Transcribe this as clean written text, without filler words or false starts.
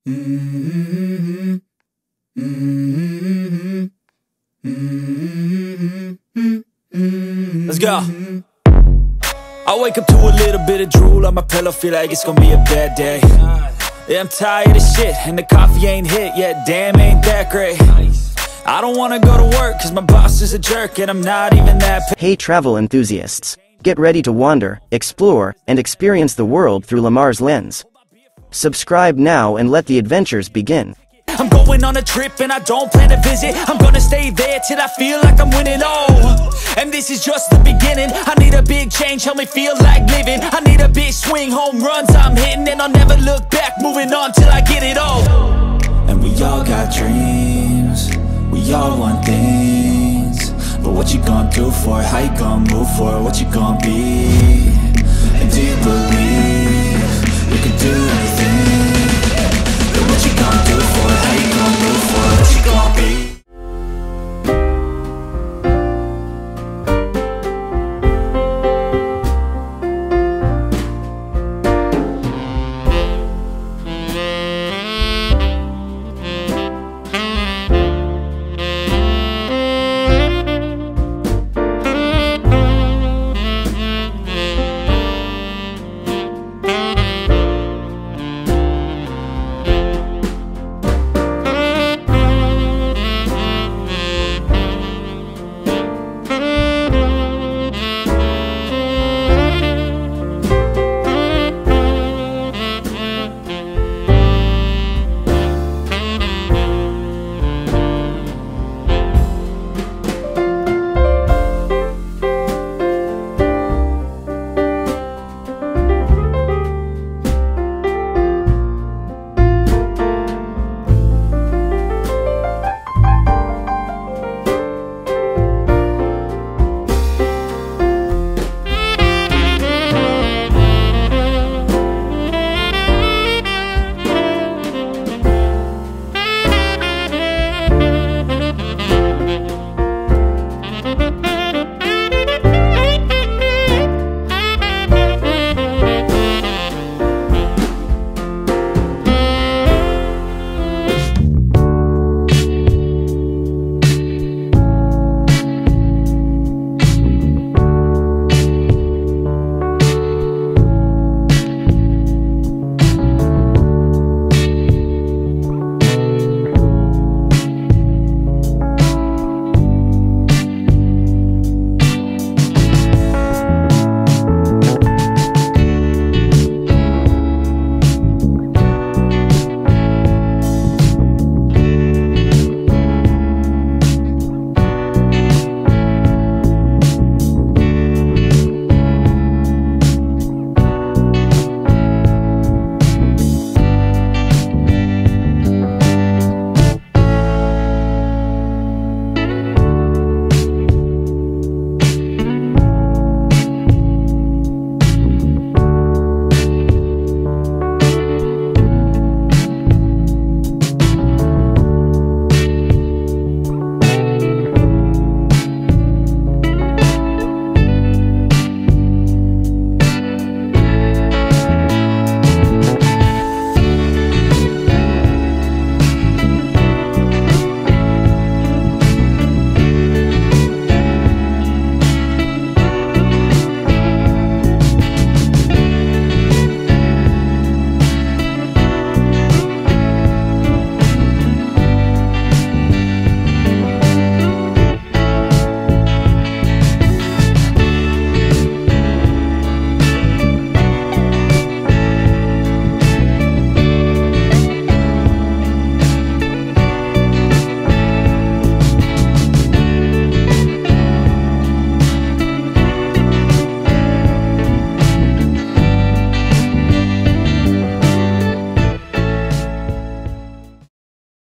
Let's go. I wake up to a little bit of drool on my pillow, feel like it's gonna be a bad day. Yeah, I'm tired of shit, and the coffee ain't hit yet, damn, ain't that great. I don't wanna go to work, cause my boss is a jerk, and I'm not even that Hey travel enthusiasts, get ready to wander, explore, and experience the world through Lamar's lens. Subscribe now and let the adventures begin. I'm going on a trip and I don't plan to visit. I'm gonna stay there till I feel like I'm winning, oh. And this is just the beginning. I need a big change, help me feel like living. I need a big swing, home runs I'm hitting, and I'll never look back, moving on till I get it all. And we all got dreams, we all want things. But what you gonna do for it? How you gonna move for it? What you gonna be? And do you believe you can do anything?